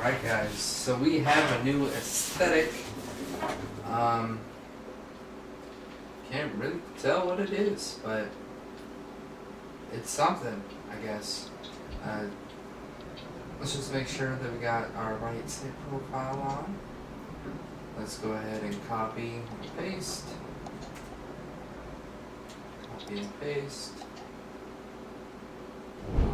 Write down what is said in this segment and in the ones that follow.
Alright guys, so we have a new aesthetic. Can't really tell what it is, but it's something, I guess. Let's just make sure that we got our right state profile on. Let's go ahead and copy and paste. Copy and paste. Okay.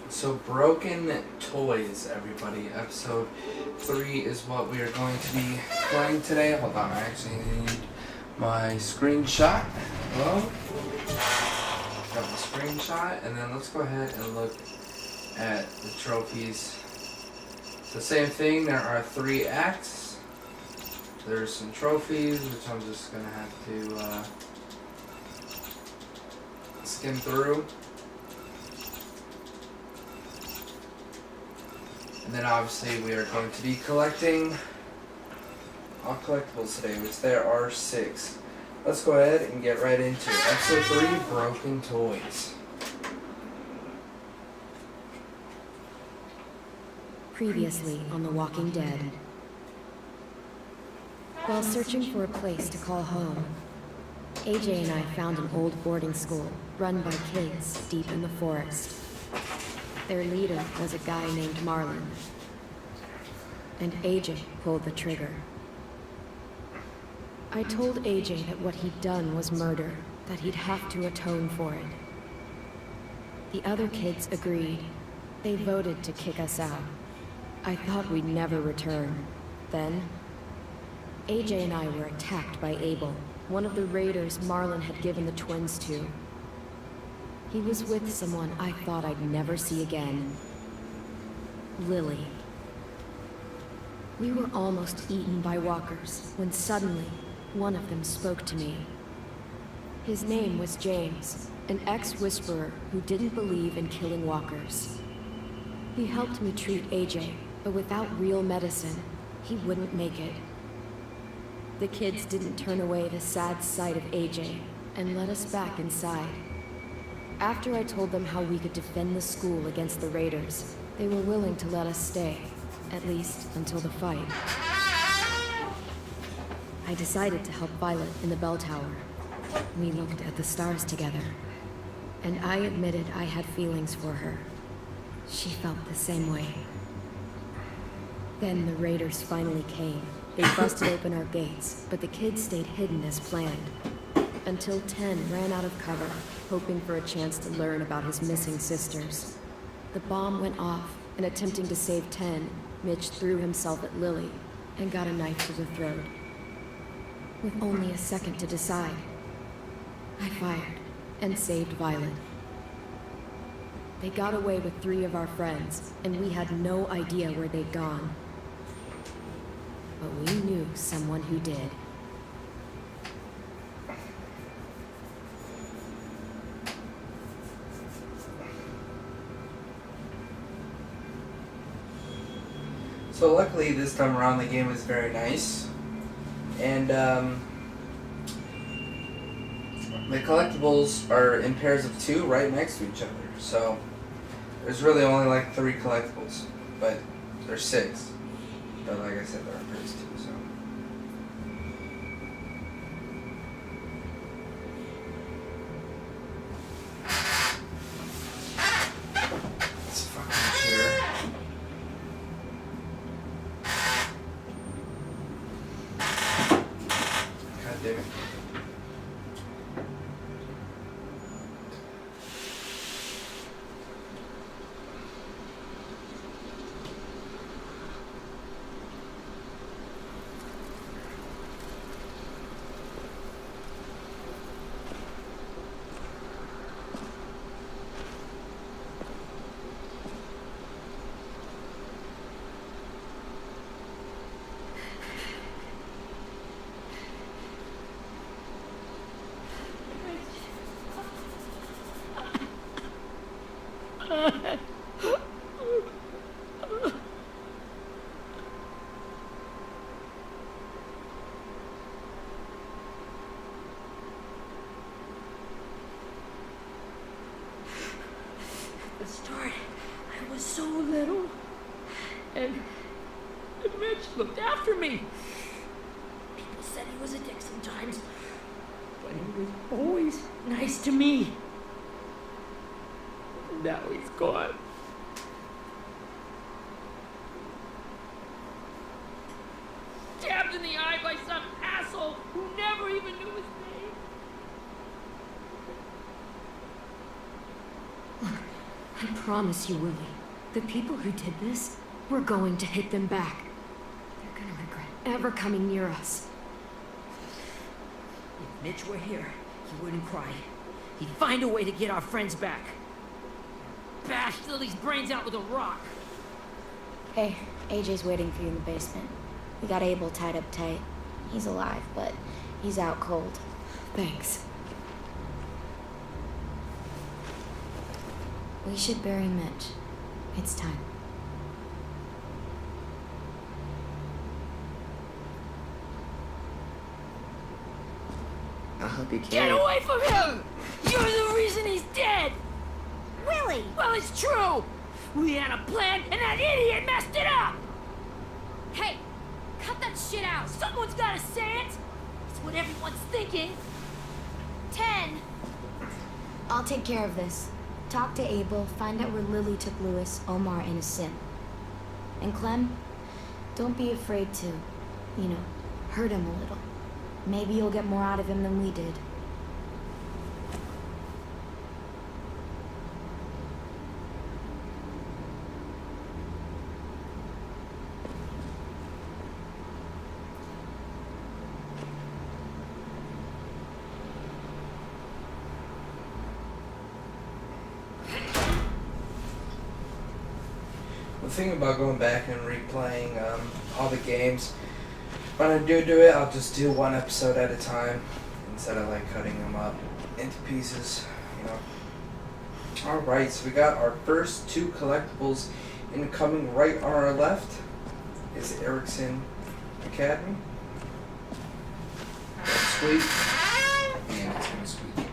So Broken Toys, everybody. Episode 3 is what we are going to be playing today. Hold on, I actually need my screenshot. Hello? Got the screenshot, and then let's go ahead and look at the trophies. It's the same thing, there are 3 acts. There's some trophies, which I'm just gonna have to skim through. And then obviously we are going to be collecting all collectibles today, which there are 6. Let's go ahead and get right into it. Episode 3, Broken Toys. Previously on The Walking Dead. While searching for a place to call home, AJ and I found an old boarding school run by kids deep in the forest. Their leader was a guy named Marlon, and AJ pulled the trigger. I told AJ that what he'd done was murder, that he'd have to atone for it. The other kids agreed. They voted to kick us out. I thought we'd never return. Then, AJ and I were attacked by Abel, one of the raiders Marlon had given the twins to. He was with someone I thought I'd never see again. Lily. We were almost eaten by walkers when suddenly one of them spoke to me. His name was James, an ex-whisperer who didn't believe in killing walkers. He helped me treat AJ, but without real medicine, he wouldn't make it. The kids didn't turn away the sad sight of AJ and let us back inside. After I told them how we could defend the school against the raiders, they were willing to let us stay, at least until the fight. I decided to help Violet in the bell tower. We looked at the stars together, and I admitted I had feelings for her. She felt the same way. Then the raiders finally came. They busted open our gates, but the kids stayed hidden as planned. Until Ten ran out of cover, hoping for a chance to learn about his missing sisters. The bomb went off, and attempting to save Ten, Mitch threw himself at Lily and got a knife to the throat. With only a second to decide, I fired and saved Violet. They got away with 3 of our friends, and we had no idea where they'd gone. But we knew someone who did. So luckily this time around the game is very nice. And the collectibles are in pairs of 2 right next to each other. So there's really only like 3 collectibles, but there's 6. But like I said, there are pairs too, so. It's fucking chair. God damn it. thing. People said he was a dick sometimes, but he was always nice to me. Now he's gone. Stabbed in the eye by some asshole who never even knew his name. Look, I promise you, Willie, the people who did this, we're going to hit them back. They're gonna regret ever coming near us. If Mitch were here, he wouldn't cry. He'd find a way to get our friends back. Bash Lily's brains out with a rock. Hey, AJ's waiting for you in the basement. We got Abel tied up tight. He's alive, but he's out cold. Thanks. We should bury Mitch. It's time. I hope you Get can. away from him! You're the reason he's dead! Willie! Well, it's true! We had a plan, and that idiot messed it up! Hey, cut that shit out! Someone's gotta say it! It's what everyone's thinking. 10! I'll take care of this. Talk to Abel, find out where Lily took Lewis, Omar, and his sim. And Clem, don't be afraid to, hurt him a little. Maybe you'll get more out of him than we did. The thing about going back and replaying all the games, when I do it, I'll just do one episode at a time instead of like cutting them up into pieces, Alright, so we got our first two collectibles incoming. Right on our left is Erickson Academy. Sweet. And it's gonna squeak.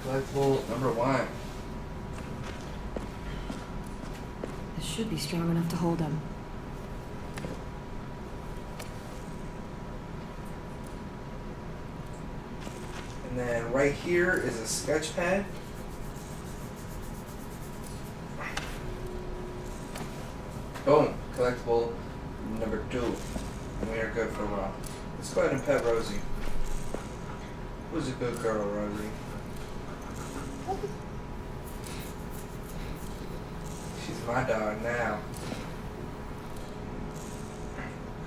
Collectible number 1. This should be strong enough to hold him. And then right here is a sketch pad. Boom. Collectible number 2. And we are good for a while. Let's go ahead and pet Rosie. Who's a good girl, Rosie? She's my dog now.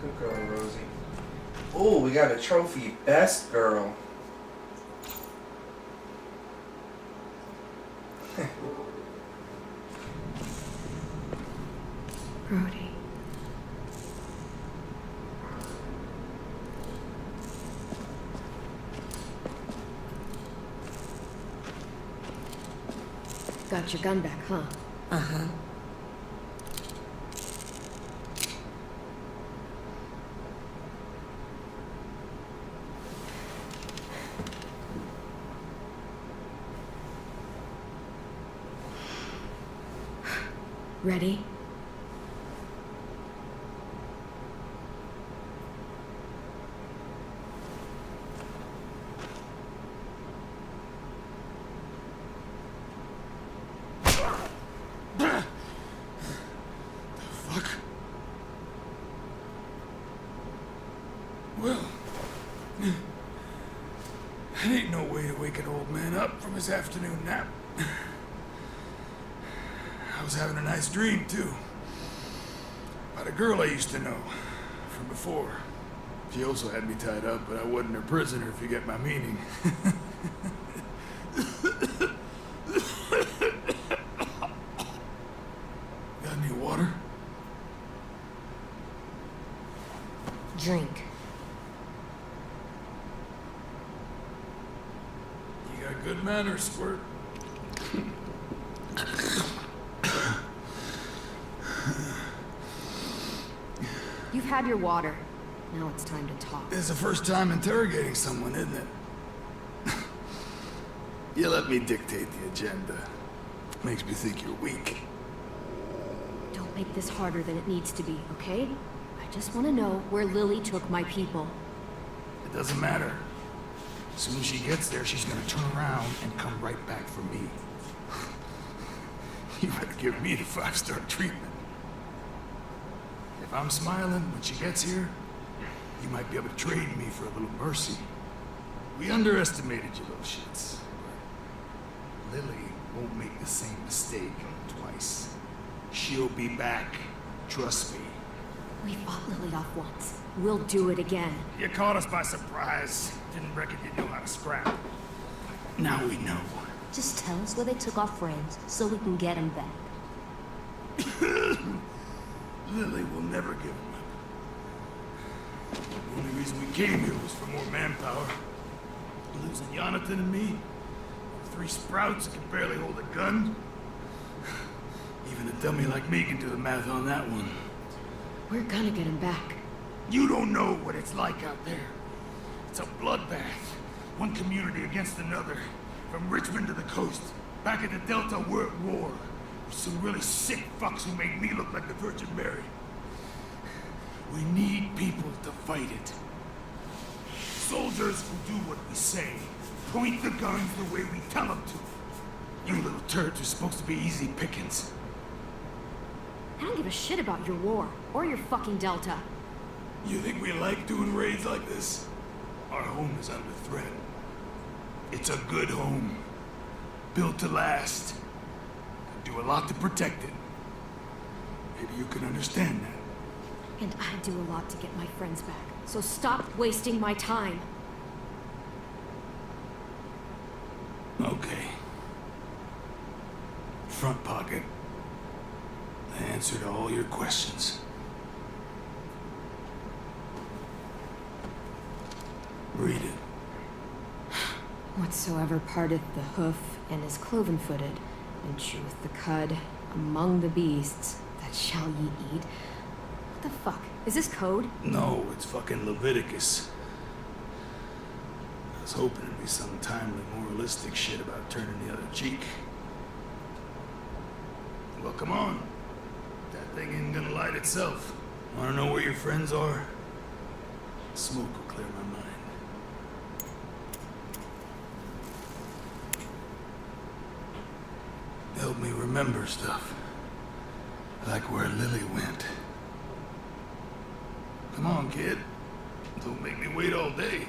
Good girl, Rosie. Oh, we got a trophy. Best girl. Brody. Got your gun back, huh? Uh-huh. Ready? Fuck. Well, that ain't no way to wake an old man up from his afternoon nap. I was having a nice dream, too. About a girl I used to know from before. She also had me tied up, but I wasn't her prisoner, if you get my meaning. Got any water? Drink. You got good manners, Squirt. You've had your water. Now it's time to talk. It's the first time interrogating someone, isn't it? You let me dictate the agenda. Makes me think you're weak. make this harder than it needs to be, okay? I just want to know where Lily took my people. It doesn't matter. As soon as she gets there, she's gonna turn around and come right back for me. You better give me the 5-star treatment. If I'm smiling when she gets here, you might be able to trade me for a little mercy. We underestimated you little shits. But Lily won't make the same mistake twice. She'll be back. Trust me. We fought Lily off once. We'll do it again. You caught us by surprise. Didn't reckon you knew how to scrap. Now we know. Just tell us where they took our friends so we can get them back. Lily will never give him up. The only reason we came here was for more manpower. Losing Jonathan and me, 3 sprouts that can barely hold a gun. Even a dummy like me can do the math on that one. We're gonna get him back. You don't know what it's like out there. It's a bloodbath. One community against another. From Richmond to the coast. Back at the Delta, we're at war. With some really sick fucks who made me look like the Virgin Mary. We need people to fight it. Soldiers who do what we say. Point the guns the way we tell them to. You little turds are supposed to be easy pickings. I don't give a shit about your war, or your fucking Delta. You think we like doing raids like this? Our home is under threat. It's a good home. Built to last. Do a lot to protect it. Maybe you can understand that. And I do a lot to get my friends back. So stop wasting my time. Okay. Front pocket. The answer to all your questions. Read it. Whatsoever parteth the hoof and is cloven-footed, and cheweth the cud among the beasts, that shall ye eat. What the fuck? Is this code? No, it's fucking Leviticus. I was hoping it'd be some timely, moralistic shit about turning the other cheek. Well, come on. That thing ain't gonna light itself. Wanna know where your friends are? Smoke will clear my mind. Help me remember stuff. Like where Lily went. Come on, kid. Don't make me wait all day.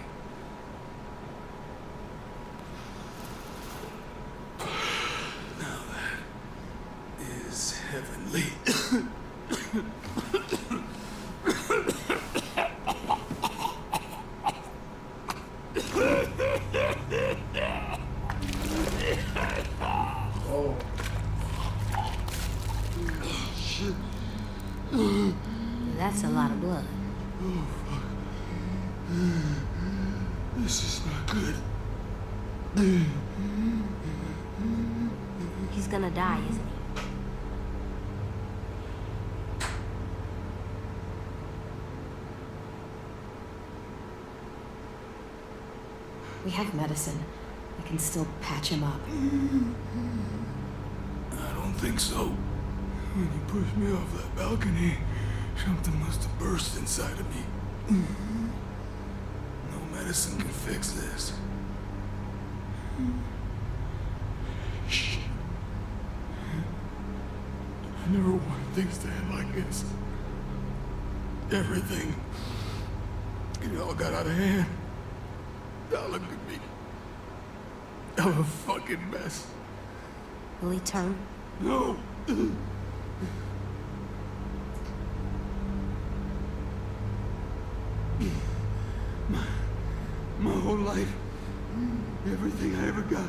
Now that is heavenly. Oh. Shit. That's a lot of blood. Oh, fuck. This is not good. He's gonna die, isn't he? We have medicine. We can still patch him up. I don't think so. When you pushed me off that balcony, something must have burst inside of me. No medicine can fix this. Shh. I never wanted things to end like this. Everything. It all got out of hand. Now look at me. I'm a fucking mess. Will he turn? No. My whole life, everything I ever got,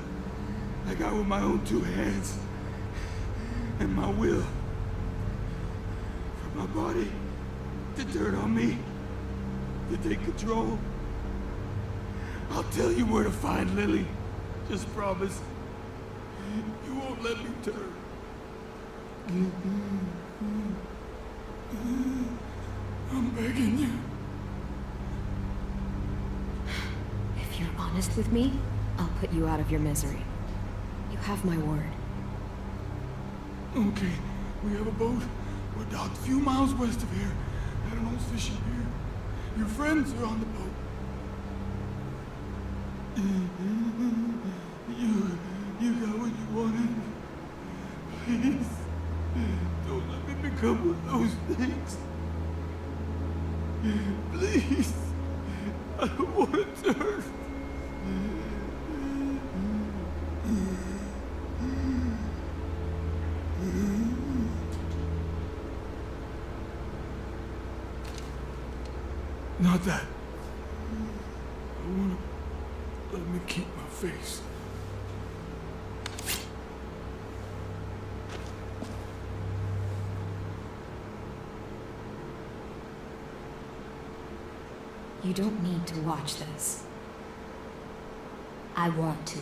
I got with my own 2 hands and my will. From my body to dirt on me to take control. I'll tell you where to find Lily. Just promise you won't let me turn. I'm begging you. If you're honest with me, I'll put you out of your misery. You have my word. Okay, we have a boat. We're docked a few miles west of here at an old fishing pier. Your friends are on the boat. You got what you wanted. Please, don't let me become one of those things. Please, I don't want to turn. Not that. I want to let me keep my face. You don't need to watch this. I want to.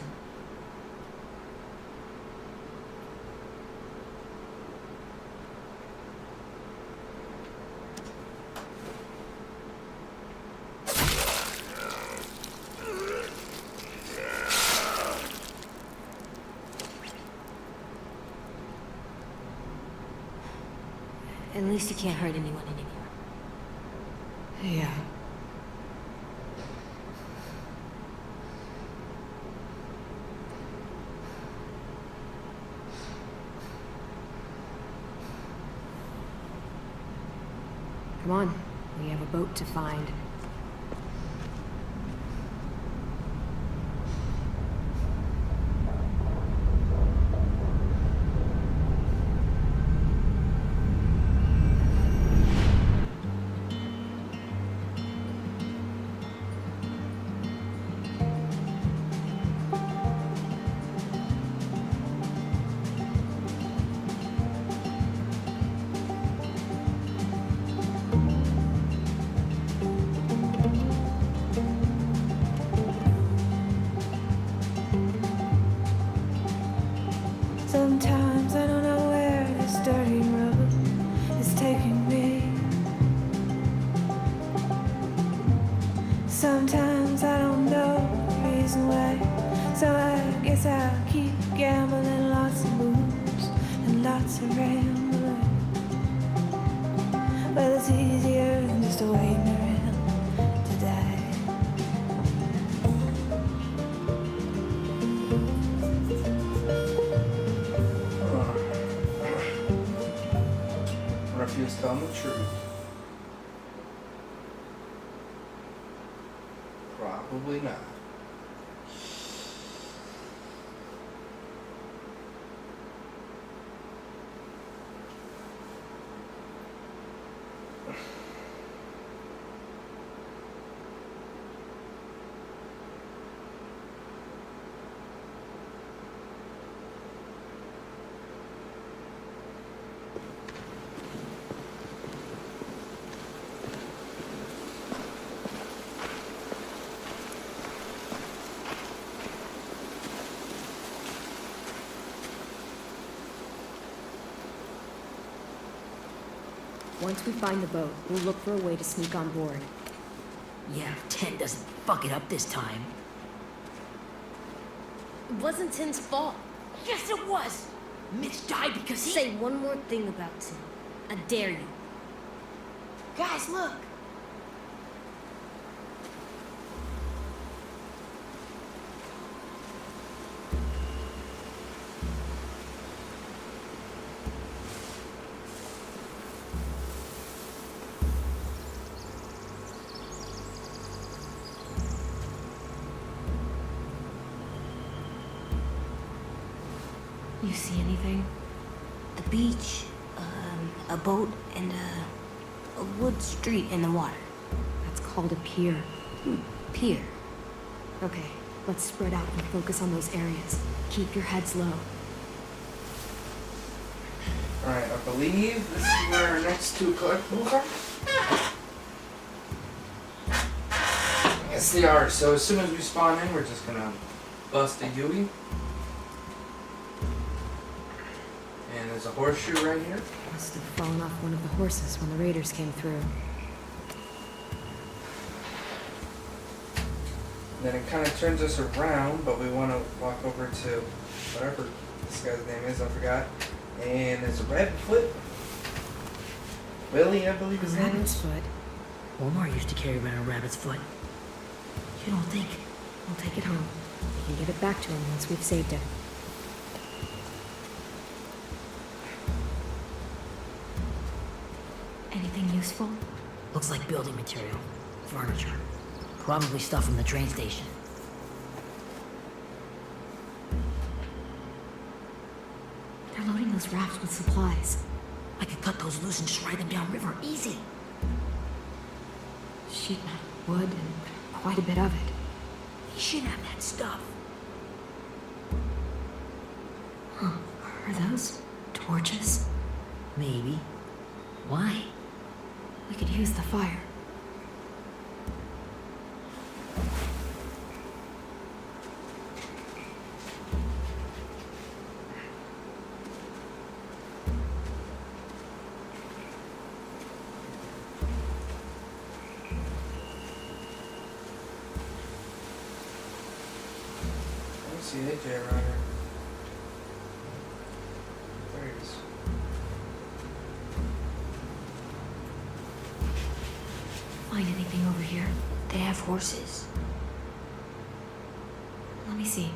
At least you can't hurt anyone anymore. Yeah. Come on, we have a boat to find. Sometimes I don't know where this dirty road is taking me. Sometimes I don't know the reason why. So I guess I'll keep gambling, lots of moves and lots of rambling. Well, it's easier than just waiting around to die. Refuse telling the truth. Probably not. Once we find the boat, we'll look for a way to sneak on board. Yeah, if 10 doesn't fuck it up this time. It wasn't Tin's fault. Yes, it was! Mitch died because he... Say one more thing about Tin. I dare you. Guys, look! You see anything? The beach, a boat, and a wood street in the water. That's called a pier. Pier. Okay, let's spread out and focus on those areas. Keep your heads low. Alright, I believe this is where our next two collectibles are. Yes, they are. So as soon as we spawn in, we're just gonna bust a Yui. And there's a horseshoe right here. Must have fallen off one of the horses when the raiders came through. And then it kind of turns us around, but we want to walk over to whatever this guy's name is, I forgot. And there's a redfoot. Willie, I believe his name Rabbit's is. foot. Omar used to carry around a rabbit's foot. You don't think? We'll take it home. We can give it back to him once we've saved it. Anything useful? Looks like building material. Furniture. Probably stuff from the train station. They're loading those rafts with supplies. I could cut those loose and just ride them downriver. Easy. Sheet metal, wood, and quite a bit of it. You should have that stuff. Huh. Are those torches? Maybe. Why? We could use the fire. Let me see AJ around here. There he is. Find anything over here? They have horses. Let me see.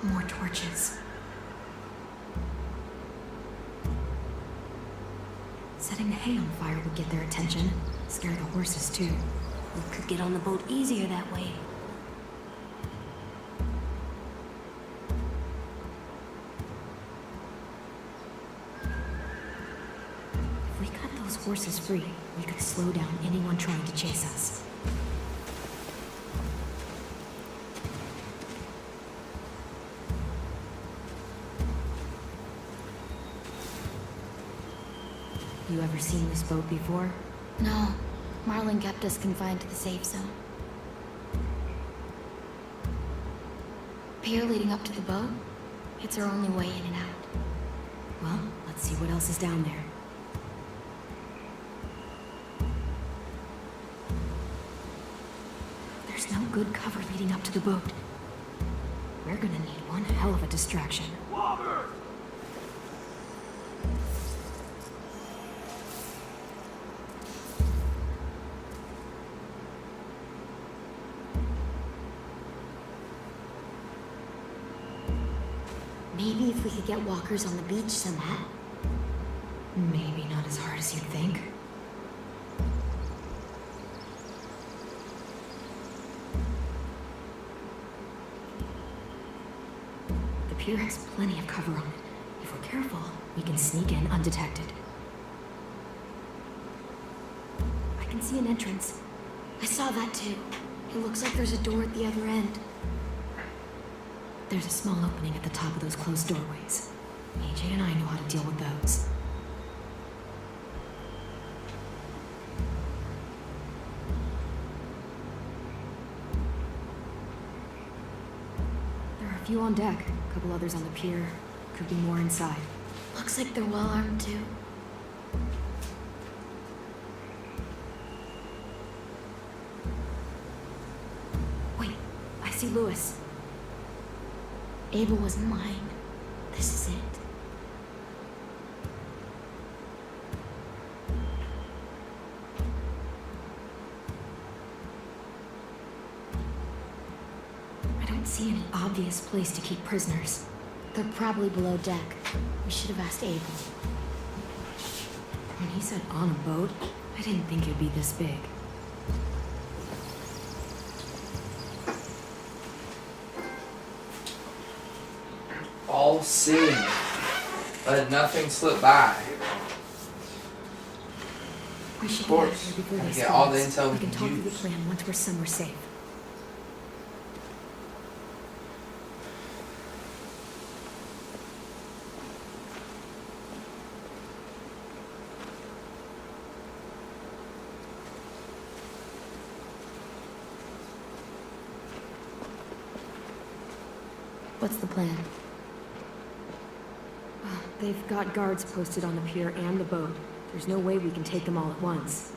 More torches. Setting the hay on fire would get their attention. Scare the horses too. We could get on the boat easier that way. If we cut those horses free, we could slow down anyone trying to chase us. You ever seen this boat before? No, Marlin kept us confined to the safe zone. Pier leading up to the boat? It's our only way in and out. Well, let's see what else is down there. There's no good cover leading up to the boat. We're gonna need one hell of a distraction. Maybe if we could get walkers on the beach somehow. Maybe not as hard as you'd think. The pier has plenty of cover on it. If we're careful, we can sneak in undetected. I can see an entrance. I saw that too. It looks like there's a door at the other end. There's a small opening at the top of those closed doorways. AJ and I know how to deal with those. There are a few on deck, a couple others on the pier. Could be more inside. Looks like they're well armed too. Wait, I see Lewis. Abel wasn't lying. This is it. I don't see any obvious place to keep prisoners. They're probably below deck. We should have asked Abel. When he said on a boat, I didn't think it'd be this big. All seen. Let nothing slip by. We should Of get out course. here before Gotta they get see all the us. intel we We can can talk through the use. plan once we're somewhere safe. What's the plan? They've got guards posted on the pier and the boat. There's no way we can take them all at once.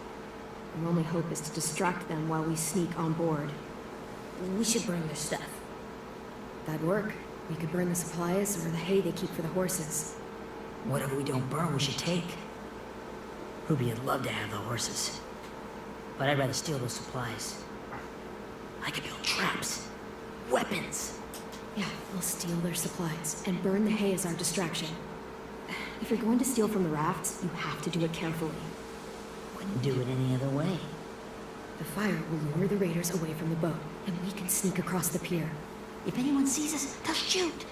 Our only hope is to distract them while we sneak on board. We should burn their stuff. That'd work. We could burn the supplies or the hay they keep for the horses. Whatever we don't burn, we should take. Ruby would love to have the horses. But I'd rather steal those supplies. I could build traps. Weapons. Yeah, we'll steal their supplies and burn the hay as our distraction. If you're going to steal from the rafts, you have to do it carefully. Wouldn't do it any other way. The fire will lure the raiders away from the boat, and we can sneak across the pier. If anyone sees us, they'll shoot.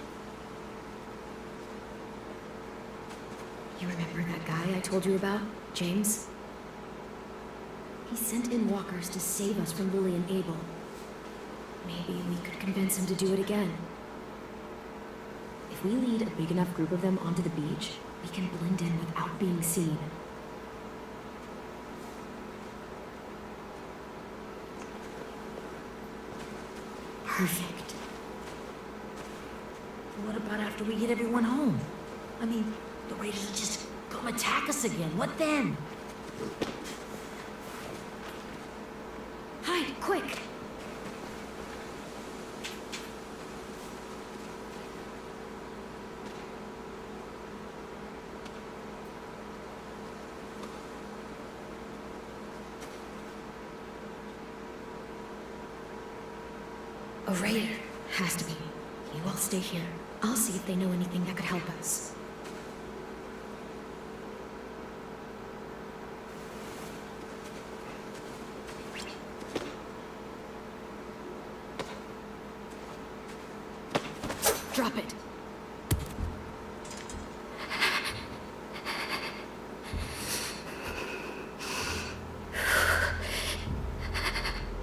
You remember that guy I told you about? James? He sent in walkers to save us from Lily and Abel. Maybe we could convince him to do it again. If we lead a big enough group of them onto the beach, we can blend in without being seen. Perfect. What about after we get everyone home? I mean, the raiders will just come attack us again. What then? Hide, quick! A raider. Has to be. You all stay here. I'll see if they know anything that could help us. Drop it.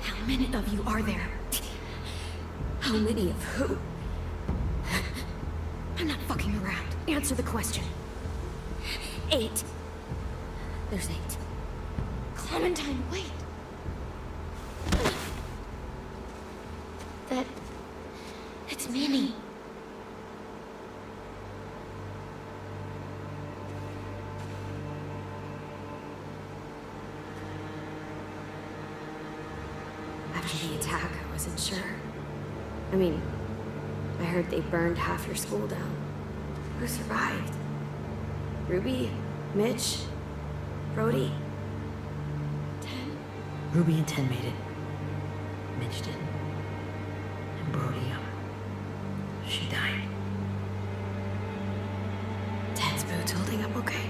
How many of you are there? How many of who? I'm not fucking around. Answer the question. 8. There's 8. Clementine, wait. It's Minnie. After the attack, I wasn't sure. I mean, I heard they burned half your school down. Who survived? Ruby? Mitch? Brody? 10? Ruby and 10 made it. Mitch didn't. And Brody, she died. 10's boots holding up okay?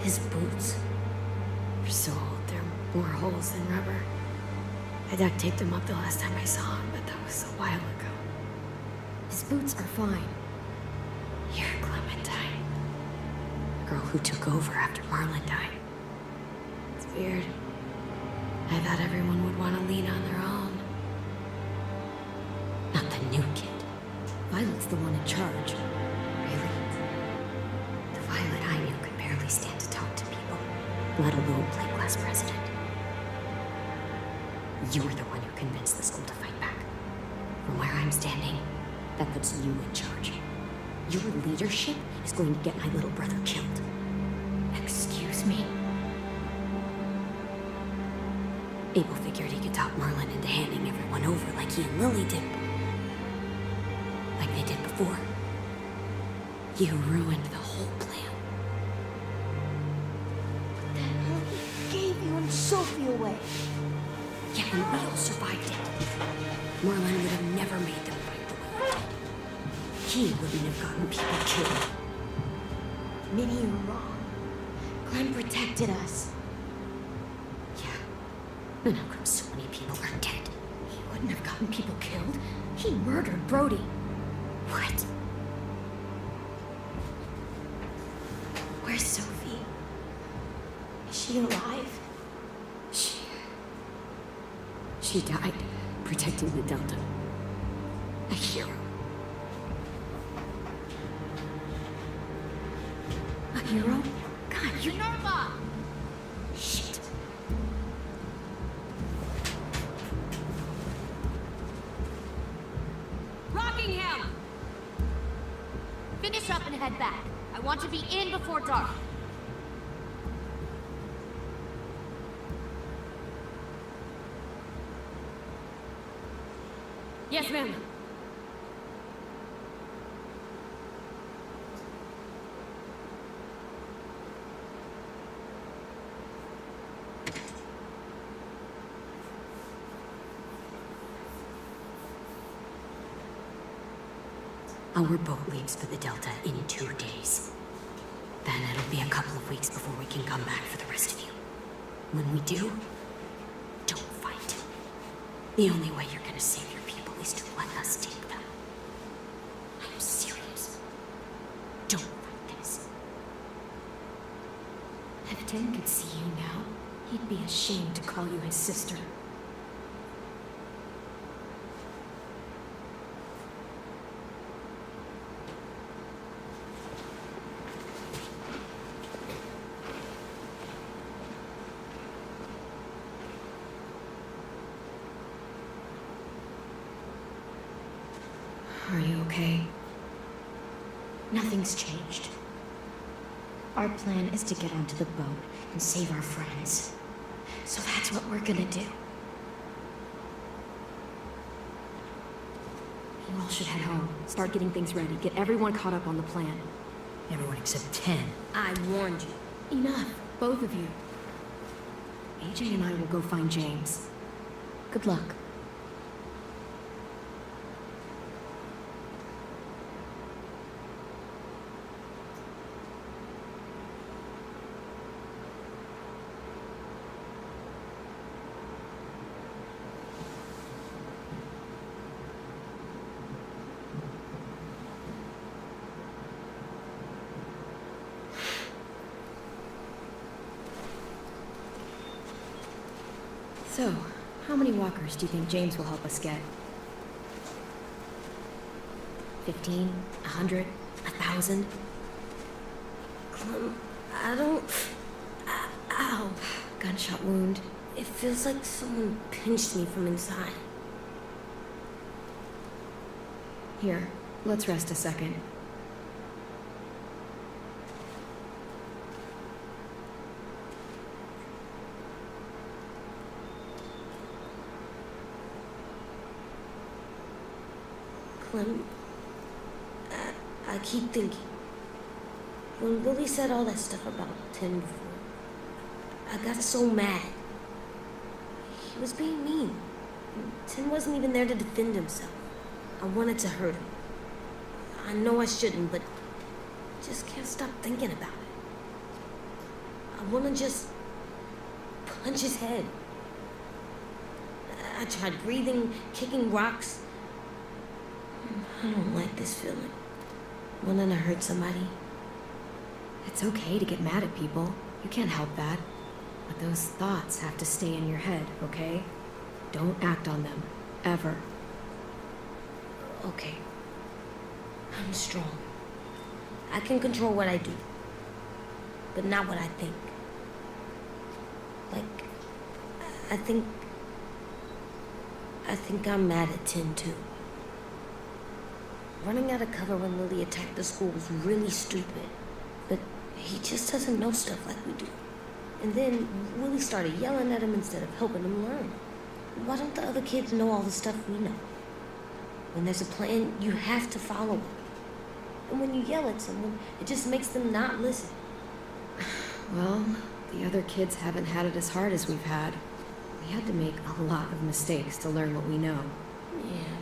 His boots. They're so old, there are more holes than rubber. I duct taped him up the last time I saw him, but that was a while ago. His boots are fine. You're Clementine. The girl who took over after Marlon died. It's weird. I thought everyone would want to lean on their own. Not the new kid. Violet's the one in charge. Really? The Violet I knew could barely stand to talk to people, let alone play class president. You're the one who convinced the school to fight back. From where I'm standing, that puts you in charge. Your leadership is going to get my little brother killed. Excuse me? Abel figured he could talk Merlin into handing everyone over like he and Lily did. Like they did before. You ruined the whole plan. Then he gave you and Sophie away. Yeah, and we all survived it. Merlin would have never made them fight the way he did. He wouldn't have gotten people killed. Minnie, you're wrong. Clem protected us. Yeah. And how come so many people are dead? He wouldn't have gotten people killed. He murdered Brody. What? Where's Sophie? Is she alive? She died protecting the Delta. A hero. A hero? God, you're... Norma! Shit. Rockingham! Finish up and head back. I want to be in before dark. Yes, ma'am. Our boat leaves for the Delta in 2 days. Then it'll be a couple of weeks before we can come back for the rest of you. When we do, don't fight. The only way you're gonna save your people is to let us take them. I'm serious. Don't fight this. If Tim could see you now, he'd be ashamed to call you his sister. Are you okay? Nothing's changed. Our plan is to get onto the boat and save our friends. So that's what we're gonna do. You all should head home. Start getting things ready. Get everyone caught up on the plan. Everyone except 10. I warned you. Enough, both of you. AJ and I will go find James. Good luck. So, how many walkers do you think James will help us get? 15? 100? 1,000? I don't... Ow. Gunshot wound. It feels like someone pinched me from inside. Here, let's rest a second. Clem, I keep thinking. When Willie said all that stuff about Tim before, I got so mad. He was being mean. Tim wasn't even there to defend himself. I wanted to hurt him. I know I shouldn't, but I just can't stop thinking about it. I want to just punch his head. I tried breathing, kicking rocks. I don't like this feeling. Wanting to hurt somebody. It's okay to get mad at people. You can't help that. But those thoughts have to stay in your head, okay? Don't act on them. Ever. Okay. I'm strong. I can control what I do. But not what I think. Like, I think I'm mad at Tin too. Running out of cover when Lily attacked the school was really stupid. But he just doesn't know stuff like we do. And then Willie started yelling at him instead of helping him learn. Why don't the other kids know all the stuff we know? When there's a plan, you have to follow it. And when you yell at someone, it just makes them not listen. Well, the other kids haven't had it as hard as we've had. We had to make a lot of mistakes to learn what we know. Yeah.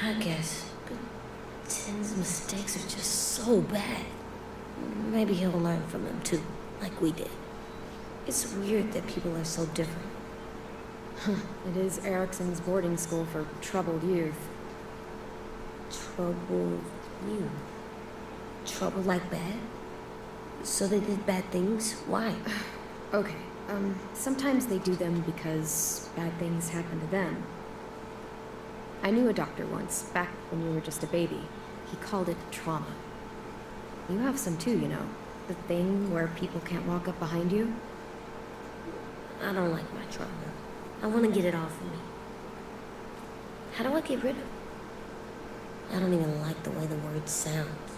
I guess. But Tim's mistakes are just so bad. Maybe he'll learn from them too, like we did. It's weird that people are so different. It is Erickson's boarding school for troubled youth. Troubled youth? Trouble like bad? So they did bad things? Why? Okay, sometimes they do them because bad things happen to them. I knew a doctor once, back when you were just a baby. He called it trauma. You have some too, you know. The thing where people can't walk up behind you. I don't like my trauma. I want to get it off of me. How do I get rid of it? I don't even like the way the word sounds.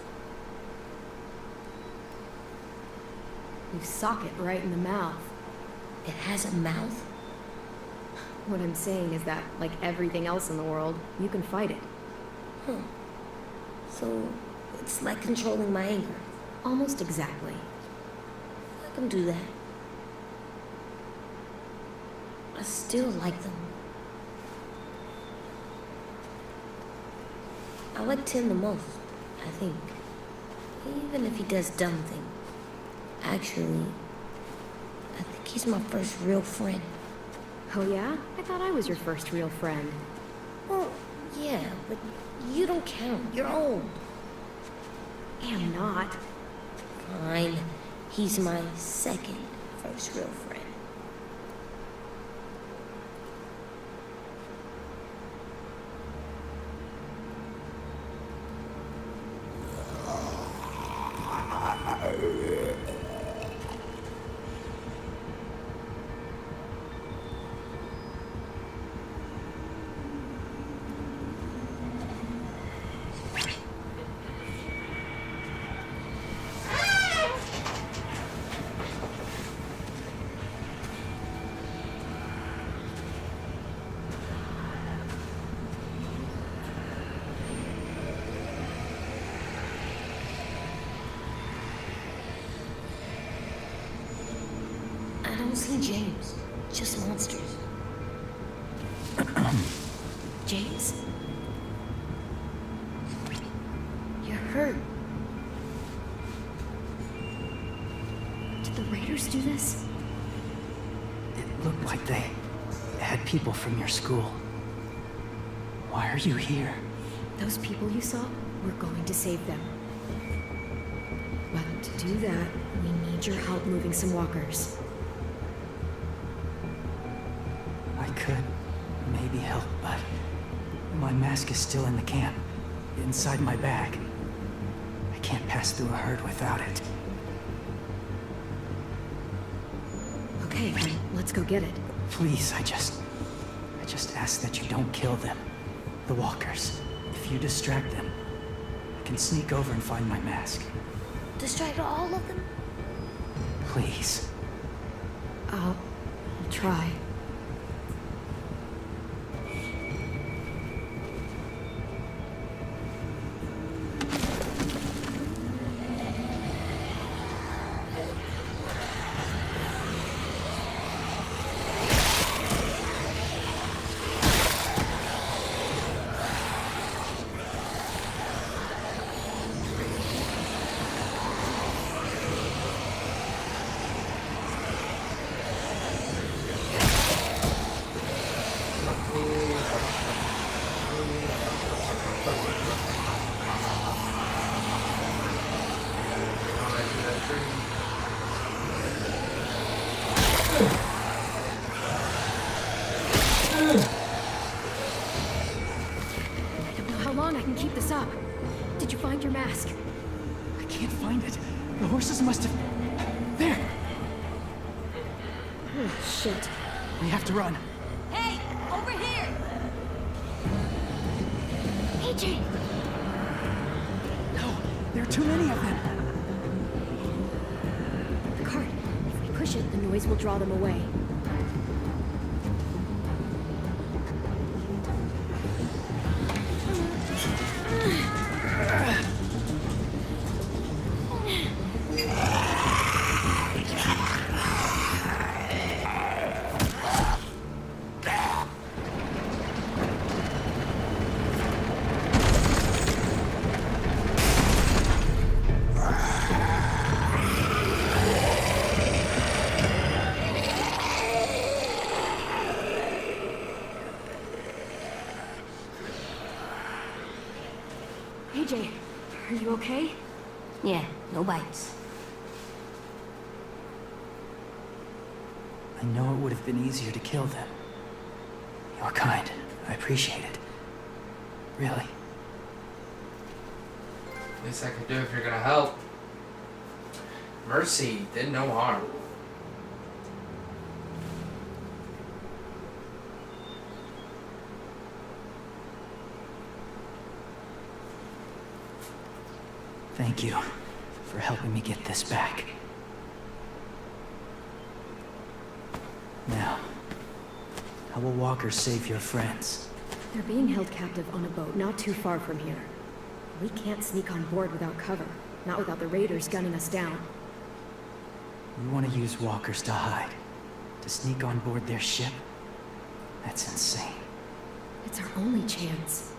You sock it right in the mouth. It has a mouth? What I'm saying is that, like everything else in the world, you can fight it. Huh. So, it's like controlling my anger. Almost exactly. I can do that. I still like them. I like Tim the most, I think. Even if he does dumb things. Actually, I think he's my first real friend. Oh yeah? I thought I was your first real friend. Well, yeah, but you don't count. You're old. Am not. Fine. He's my second first real friend. I don't see James. Just monsters. James? You're hurt. Did the Raiders do this? It looked like they had people from your school. Why are you here? Those people you saw, we're going to save them. But to do that, we need your help moving some walkers. I could maybe help, but my mask is still in the camp, inside my bag. I can't pass through a herd without it. Okay, then let's go get it. Please, I just ask that you don't kill them. The walkers. If you distract them, I can sneak over and find my mask. Distract all of them? Please. I'll try. I don't know how long I can keep this up. Did you find your mask? I can't find it. The horses must have... There! Oh, shit. We have to run. Hey, over here! AJ! No, there are too many of them. The cart. If we push it, the noise will draw them away. AJ, are you okay? Yeah, no bites. I know it would have been easier to kill them. You're kind. I appreciate it. Really. Least I can do if you're gonna help. Mercy did no harm. Thank you for helping me get this back. Now, how will walkers save your friends? They're being held captive on a boat not too far from here. We can't sneak on board without cover, not without the raiders gunning us down. You want to use walkers to hide? To sneak on board their ship? That's insane. It's our only chance.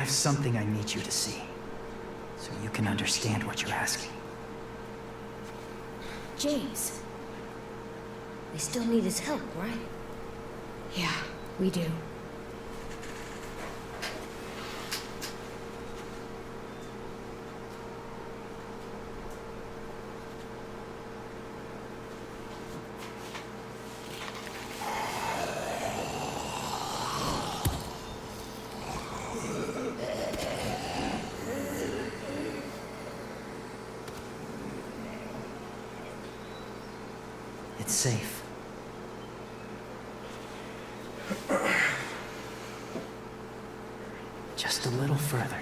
have something I need you to see, so you can understand what you're asking. James. We still need his help, right? Yeah, we do. It's safe. Just a little further.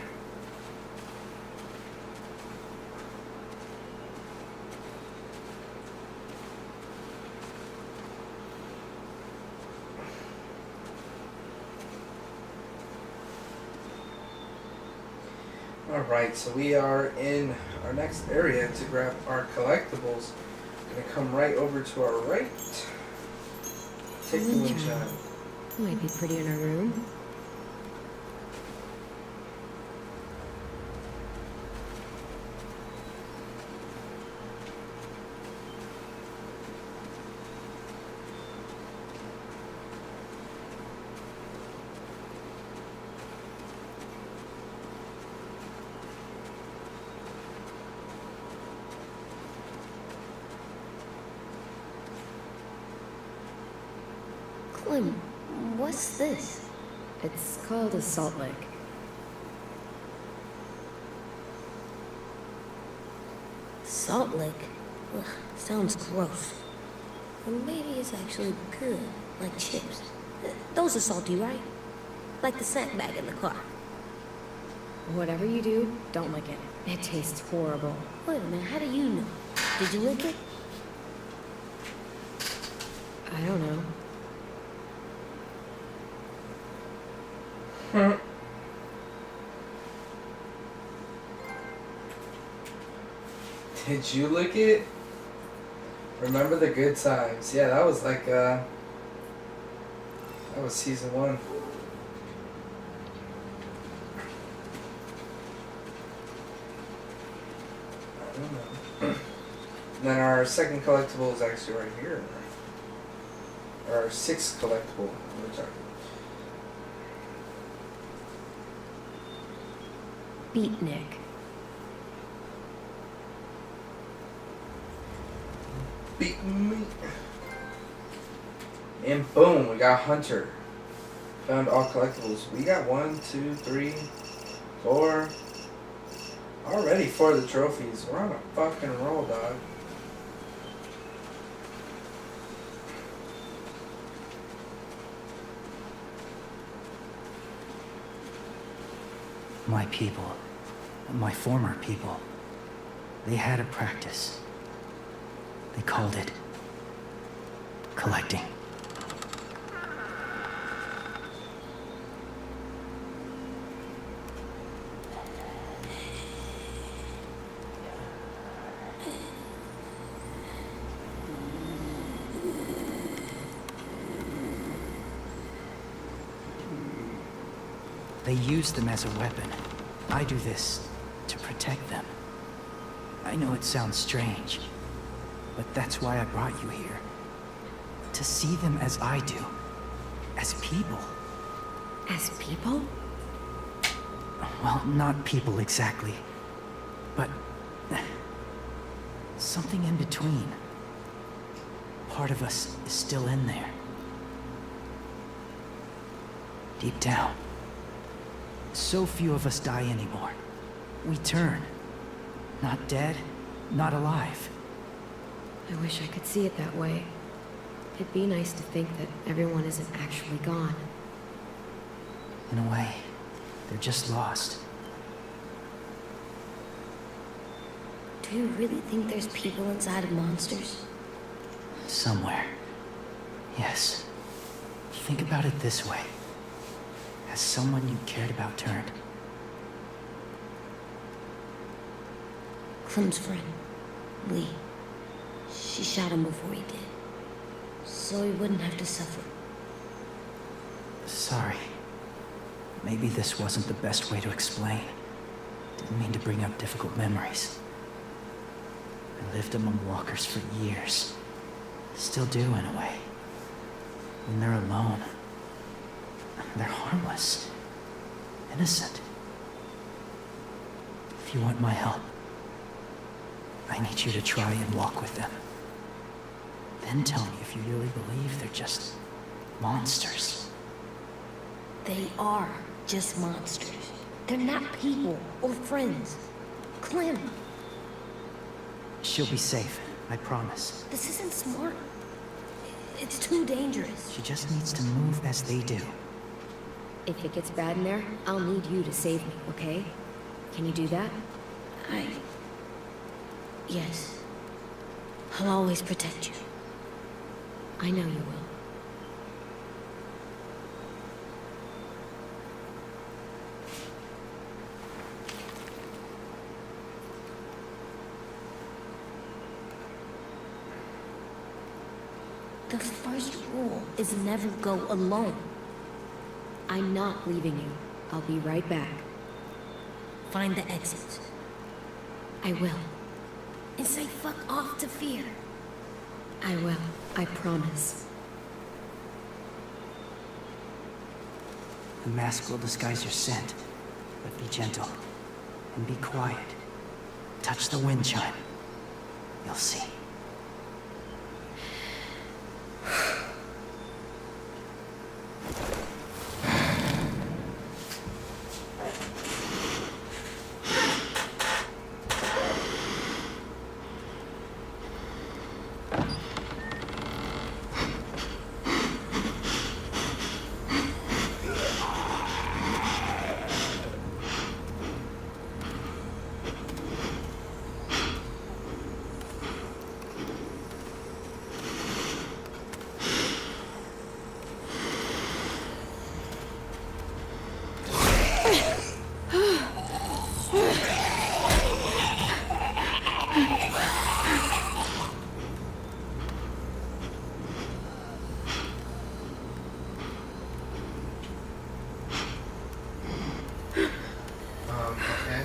Alright, so we are in our next area to grab our collectibles. Gonna come right over to our right. Take the moonshine. Might be pretty in our room. Clem, what's this? It's called a salt lick. Salt lick? Ugh, sounds gross. Or maybe it's actually good, like chips. Those are salty, right? Like the snack bag in the car. Whatever you do, don't lick it. It tastes horrible. Wait a minute, how do you know? Did you lick it? I don't know. Did you lick it? Remember the good times. Yeah, that was like that was season 1. I don't know. And then our second collectible is actually right here. Our 6th collectible. Beatnik. Beat me. And boom, we got Hunter. Found all collectibles. We got 1, 2, 3, 4. Already 4 of the trophies. We're on a fucking roll, dog. My people, my former people, they had a practice. They called it collecting. They use them as a weapon. I do this to protect them. I know it sounds strange, but that's why I brought you here. To see them as I do. As people. As people? Well, not people exactly, but something in between. Part of us is still in there. Deep down. So few of us die anymore. We turn. Not dead, not alive. I wish I could see it that way. It'd be nice to think that everyone isn't actually gone. In a way, they're just lost. Do you really think there's people inside of monsters? Somewhere. Yes. Think about it this way. Has someone you cared about turned? Clem's friend, Lee. She shot him before he did. So he wouldn't have to suffer. Sorry. Maybe this wasn't the best way to explain. Didn't mean to bring up difficult memories. I lived among walkers for years. Still do, in a way. When they're alone, they're harmless. Innocent. If you want my help, I need you to try and walk with them. Then tell me if you really believe they're just monsters. They are just monsters. They're not people or friends. Clem, She'll be safe, I promise. this isn't smart. It's too dangerous. She just needs to move as they do. If it gets bad in there, I'll need you to save me, okay? Can you do that? Yes. I'll always protect you. I know you will. The first rule is never go alone. I'm not leaving you. I'll be right back. Find the exits. I will. And say fuck off to fear. I will. I promise. The mask will disguise your scent, but be gentle and be quiet. Touch the wind chime. You'll see. Okay.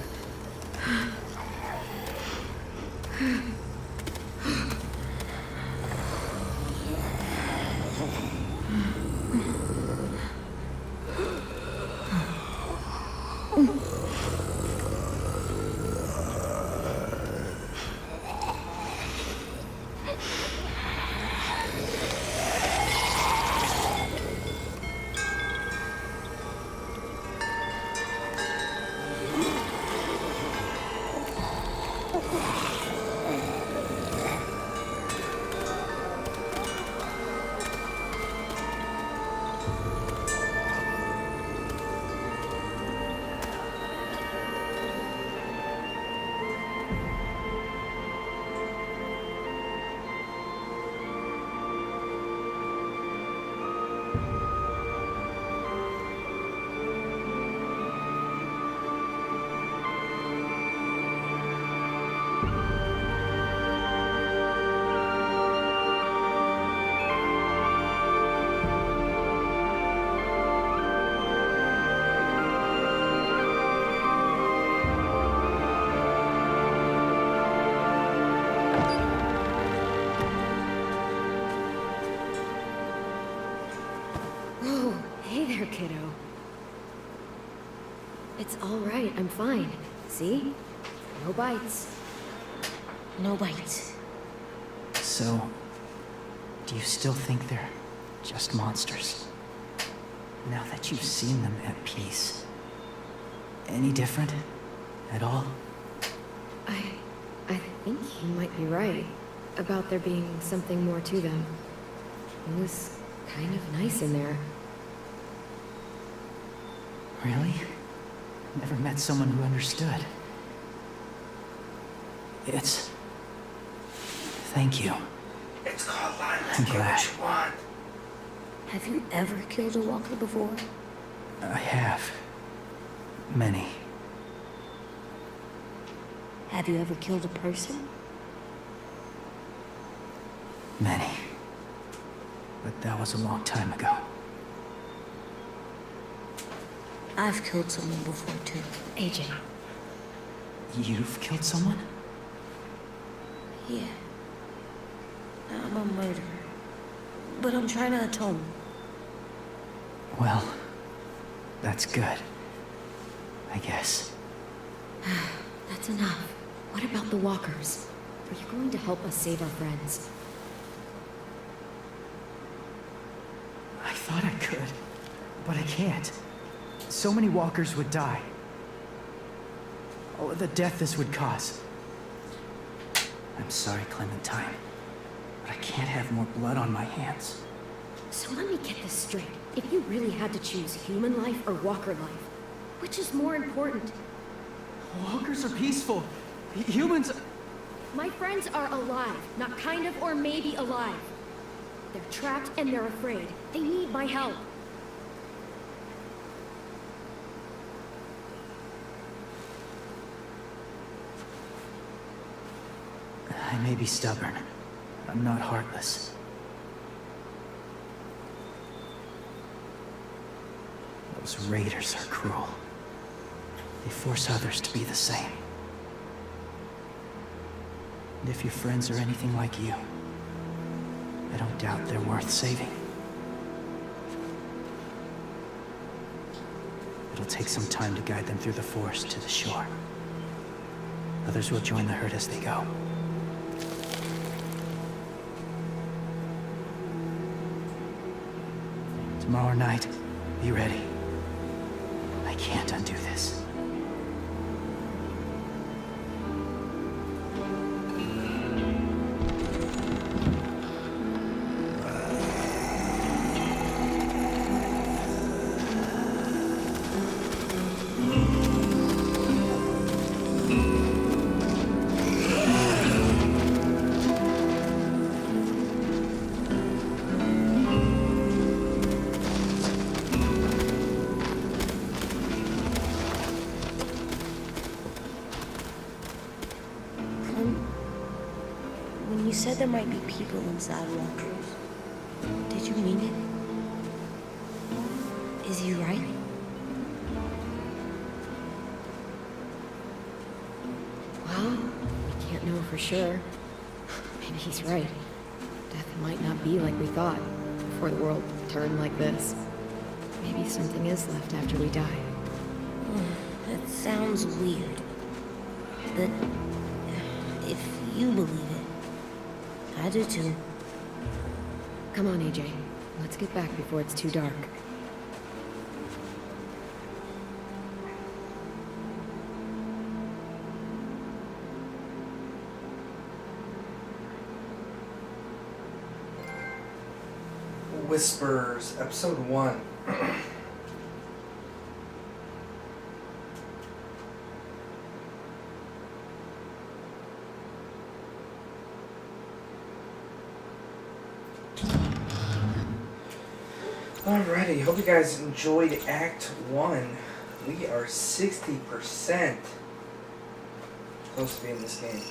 Oh, hey there, kiddo. It's all right. I'm fine. See? No bites. No bites. So, do you still think they're just monsters? Now that you've seen them at peace. Any different? At all? I think you might be right about there being something more to them. It was kind of nice in there. Really? Never met someone who understood. Thank you. It's called lying. I'm glad. What you want. Have you ever killed a walker before? I have. Many. Have you ever killed a person? Many. But that was a long time ago. I've killed someone before, too. AJ, You've killed someone? Yeah. I'm a murderer. But I'm trying to atone. Well, that's good. I guess. that's enough. What about the walkers? Are you going to help us save our friends? I thought I could, but I can't. So many walkers would die. Oh, the death this would cause. I'm sorry, Clementine, but I can't have more blood on my hands. So let me get this straight. If you really had to choose human life or walker life, which is more important? Walkers are peaceful. Humans... My friends are alive, not kind of or maybe alive. They're trapped and they're afraid. They need my help. I may be stubborn. I'm not heartless. Those raiders are cruel. They force others to be the same. And if your friends are anything like you, I don't doubt they're worth saving. It'll take some time to guide them through the forest to the shore. Others will join the herd as they go. Tomorrow night, be ready. I can't undo this. When you said there might be people inside walkers, did you mean it? Is he right? Well, we can't know for sure. Maybe he's right. Death might not be like we thought, before the world turned like this. Maybe something is left after we die. That sounds weird. But if you believe it, I do too. Come on, AJ. Let's get back before it's too dark. Whispers, episode 1. Alrighty, hope you guys enjoyed Act 1. We are 60% close to being this game.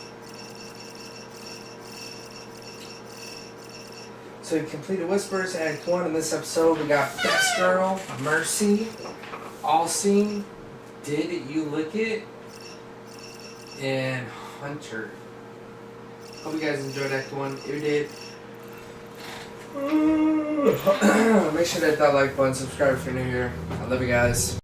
So we completed Whispers, Act 1. In this episode, we got Best Girl, Mercy, All-Seeing, Did You Lick It, and Hunter. Hope you guys enjoyed Act 1. If you did, make sure to hit that like button, subscribe if you're new here. I love you guys.